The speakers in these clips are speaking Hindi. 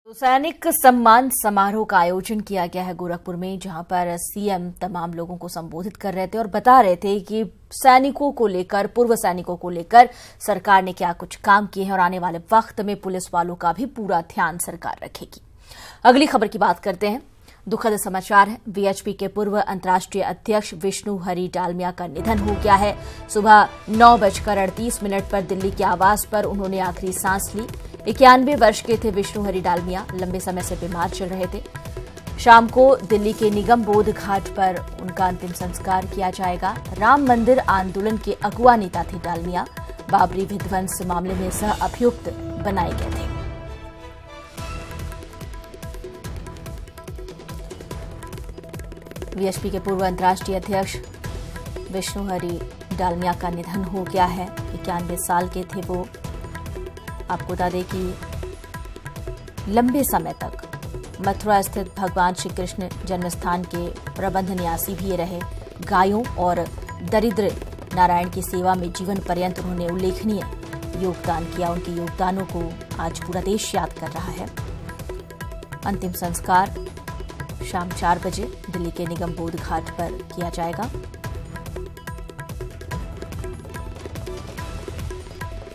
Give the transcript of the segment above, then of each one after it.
तो सैनिक सम्मान समारोह का आयोजन किया गया है गोरखपुर में, जहां पर सीएम तमाम लोगों को संबोधित कर रहे थे और बता रहे थे कि सैनिकों को लेकर, पूर्व सैनिकों को लेकर सरकार ने क्या कुछ काम किए हैं और आने वाले वक्त में पुलिस वालों का भी पूरा ध्यान सरकार रखेगी। अगली खबर की बात करते हैं। दुखद समाचार है, वीएचपी के पूर्व अंतर्राष्ट्रीय अध्यक्ष विष्णु हरि डालमिया का निधन हो गया है। सुबह 9:38 पर दिल्ली के आवास पर उन्होंने आखिरी सांस ली। 91 वर्ष के थे विष्णु हरि डालमिया, लंबे समय से बीमार चल रहे थे। शाम को दिल्ली के निगम बोध घाट पर उनका अंतिम संस्कार किया जाएगा। राम मंदिर आंदोलन के अगुवा नेता थे डालमिया, बाबरी विध्वंस मामले में सह अभियुक्त बनाए गए थे। वीएचपी के पूर्व अंतर्राष्ट्रीय अध्यक्ष विष्णु हरि डालमिया का निधन हो गया है। 91 साल के थे वो। आपको बता दें कि लंबे समय तक मथुरा स्थित भगवान श्री कृष्ण जन्मस्थान के प्रबंध न्यासी भी रहे। गायों और दरिद्र नारायण की सेवा में जीवन पर्यंत उन्होंने उल्लेखनीय योगदान किया। उनके योगदानों को आज पूरा देश याद कर रहा है। अंतिम संस्कार शाम 4 बजे दिल्ली के निगम बोध घाट पर किया जाएगा।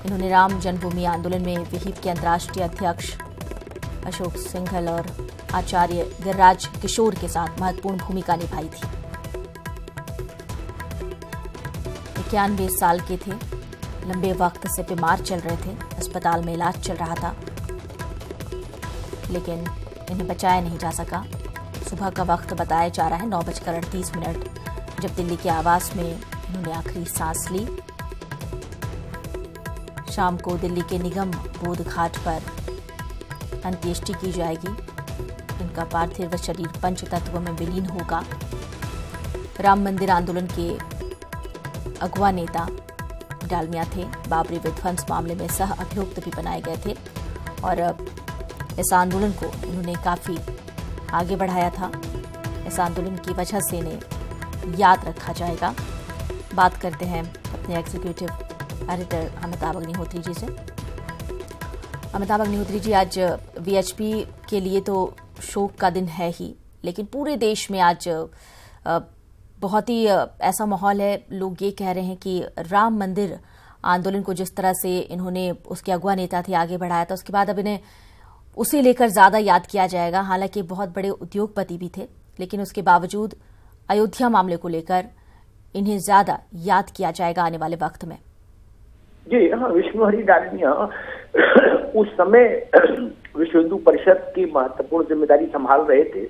इन्होंने राम जन्मभूमि आंदोलन में विहिप के अंतर्राष्ट्रीय अध्यक्ष अशोक सिंघल और आचार्य गिरिराज किशोर के साथ महत्वपूर्ण भूमिका निभाई थी। 91 साल के थे, लंबे वक्त से बीमार चल रहे थे, अस्पताल में इलाज चल रहा था, लेकिन इन्हें बचाया नहीं जा सका। सुबह का वक्त बताया जा रहा है 9:38, जब दिल्ली के आवास में इन्होंने आखिरी सांस ली। शाम को दिल्ली के निगम बोध घाट पर अंत्येष्टि की जाएगी। इनका पार्थिव शरीर पंचतत्व में विलीन होगा। राम मंदिर आंदोलन के अगुवा नेता डालमिया थे, बाबरी विध्वंस मामले में सह अभियुक्त भी बनाए गए थे और इस आंदोलन को उन्होंने काफी आगे बढ़ाया था। इस आंदोलन की वजह से इन्हें याद रखा जाएगा। बात करते हैं अपने एग्जीक्यूटिव एडिटर अमिताभ अग्निहोत्री जी से। अमिताभ अग्निहोत्री जी, आज वीएचपी के लिए तो शोक का दिन है ही, लेकिन पूरे देश में आज बहुत ही ऐसा माहौल है। लोग ये कह रहे हैं कि राम मंदिर आंदोलन को जिस तरह से इन्होंने, उसके अगुवा नेता थे, आगे बढ़ाया था, उसके बाद अब इन्हें उसे लेकर ज्यादा याद किया जाएगा। हालांकि बहुत बड़े उद्योगपति भी थे, लेकिन उसके बावजूद अयोध्या मामले को लेकर इन्हें ज्यादा याद किया जाएगा आने वाले वक्त में। जी हाँ, विष्णु हरि डालमिया उस समय विश्व हिंदू परिषद की महत्वपूर्ण जिम्मेदारी संभाल रहे थे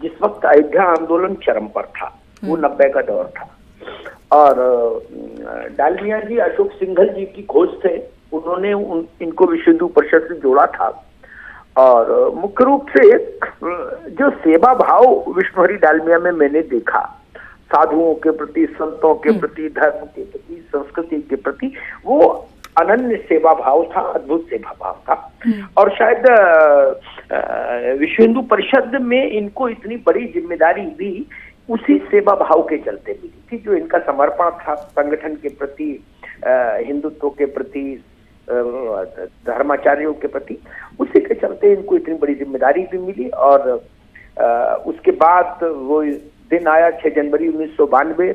जिस वक्त अयोध्या आंदोलन चरम पर था। वो 90 का दौर था और डालमिया जी अशोक सिंघल जी की खोज थे। उन्होंने इनको विश्व हिंदू परिषद से जोड़ा था और मुख्य रूप से जो सेवा भाव विष्णु हरि डालमिया में मैंने देखा, साधुओं के प्रति, संतों के प्रति, धर्म के प्रति, संस्कृति के प्रति, वो अनन्य सेवा भाव था, अद्भुत सेवा भाव था। और शायद विश्व हिंदू परिषद में इनको इतनी बड़ी जिम्मेदारी भी उसी सेवा भाव के चलते मिली थी, जो इनका समर्पण था संगठन के प्रति, हिंदुत्व के प्रति, धर्माचार्यों के प्रति। उसी के चलते इनको इतनी बड़ी जिम्मेदारी भी मिली। और उसके बाद वो दिन आया 6 जनवरी 1992,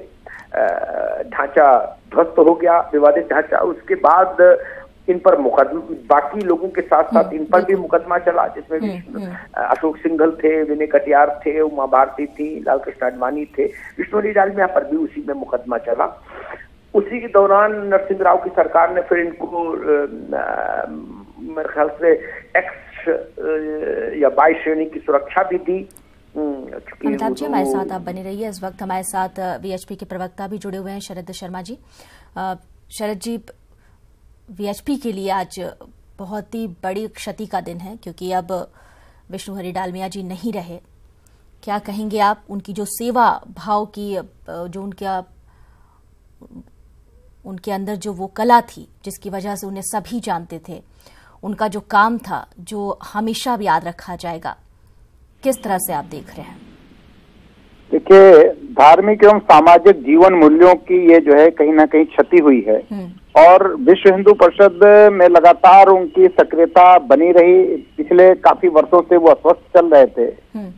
ढांचा ध्वस्त हो गया, विवादित ढांचा। उसके बाद इन पर मुकदमा, बाकी लोगों के साथ साथ इन पर भी मुकदमा चला, जिसमें अशोक सिंघल थे, विनय कटियार थे, उमा भारती थी, लालकृष्ण आडवाणी थे। विष्णु हरि डालमिया पर भी उसी में मुकदमा चला। उसी के दौरान नरसिंह राव की सरकार ने फिर इनको मेरे ख्याल से X या 22 श्रेणी की सुरक्षा भी दी। अमिताभ जी, हमारे साथ आप बने रहिए। इस वक्त हमारे साथ वीएचपी के प्रवक्ता भी जुड़े हुए हैं, शरद शर्मा जी। शरद जी, वीएचपी के लिए आज बहुत ही बड़ी क्षति का दिन है, क्योंकि अब विष्णु हरि डालमिया जी नहीं रहे। क्या कहेंगे आप, उनकी जो सेवा भाव की, जो उनके अंदर जो वो कला थी, जिसकी वजह से उन्हें सभी जानते थे, उनका जो काम था, जो हमेशा भी याद रखा जाएगा, किस तरह से आप देख रहे हैं? देखिए, धार्मिक एवं सामाजिक जीवन मूल्यों की ये जो है कहीं ना कहीं क्षति हुई है। और विश्व हिंदू परिषद में लगातार उनकी सक्रियता बनी रही। पिछले काफी वर्षों से वो अस्वस्थ चल रहे थे,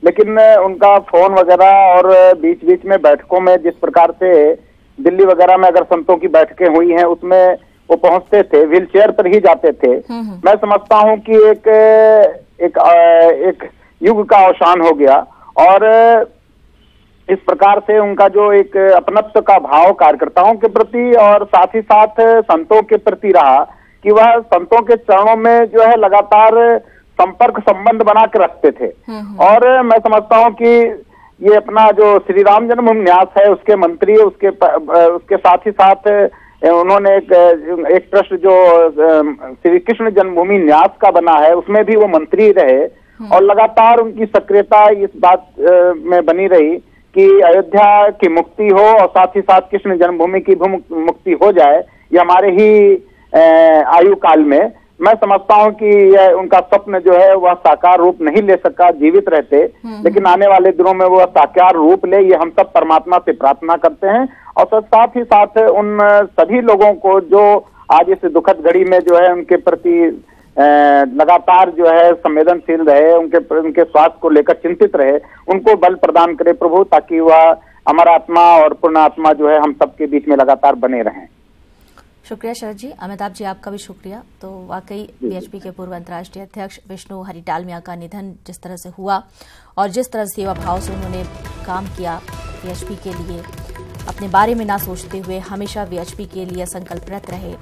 लेकिन उनका फोन वगैरह और बीच बीच में बैठकों में जिस प्रकार से दिल्ली वगैरह में अगर संतों की बैठकें हुई हैं उसमें वो पहुंचते थे, व्हील चेयर पर ही जाते थे। मैं समझता हूं कि एक युग का अवसान हो गया और इस प्रकार से उनका जो एक अपनत्व का भाव कार्यकर्ताओं के प्रति और साथ ही साथ संतों के प्रति रहा कि वह संतों के चरणों में जो है लगातार संपर्क संबंध बना के रखते थे। और मैं समझता हूं कि ये अपना जो श्री राम जन्मभूमि न्यास है उसके मंत्री, उसके साथ ही साथ उन्होंने एक ट्रस्ट जो श्री कृष्ण जन्मभूमि न्यास का बना है उसमें भी वो मंत्री रहे और लगातार उनकी सक्रियता इस बात में बनी रही कि अयोध्या की मुक्ति हो और साथ ही साथ कृष्ण जन्मभूमि की भी मुक्ति हो जाए, ये हमारे ही आयु काल में। मैं समझता हूं कि उनका स्वप्न जो है वह साकार रूप नहीं ले सका जीवित रहते, लेकिन आने वाले दिनों में वह साकार रूप ले, ये हम सब परमात्मा से प्रार्थना करते हैं। और साथ ही साथ उन सभी लोगों को जो आज इस दुखद घड़ी में जो है उनके प्रति लगातार जो है संवेदनशील रहे, उनके स्वास्थ्य को लेकर चिंतित रहे, उनको बल प्रदान करे प्रभु, ताकि वह अमर आत्मा और पूर्ण आत्मा जो है हम सबके बीच में लगातार बने रहें। शुक्रिया शरद जी। अमिताभ जी आपका भी शुक्रिया। तो वाकई वीएचपी के पूर्व अंतर्राष्ट्रीय अध्यक्ष विष्णु हरि डालमिया का निधन जिस तरह से हुआ और जिस तरह से सेवा भाव से उन्होंने काम किया वीएचपी के लिए, अपने बारे में ना सोचते हुए हमेशा वीएचपी के लिए संकल्परत रहे।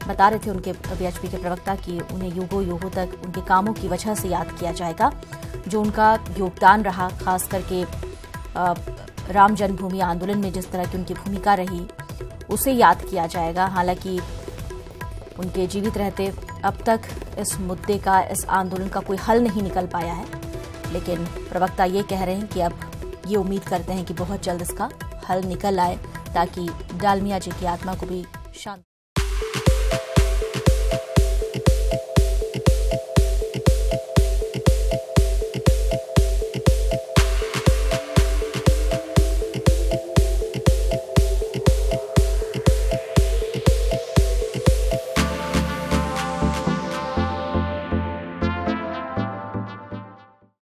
बता रहे थे उनके वीएचपी के प्रवक्ता कि उन्हें युगों युगों तक उनके कामों की वजह से याद किया जाएगा, जो उनका योगदान रहा, खास करके राम जन्मभूमि आंदोलन में जिस तरह की उनकी भूमिका रही उसे याद किया जाएगा। हालांकि उनके जीवित रहते अब तक इस मुद्दे का, इस आंदोलन का कोई हल नहीं निकल पाया है, लेकिन प्रवक्ता ये कह रहे हैं कि अब ये उम्मीद करते हैं कि बहुत जल्द इसका हल निकल आए ताकि डालमिया जी की आत्मा को भी शांति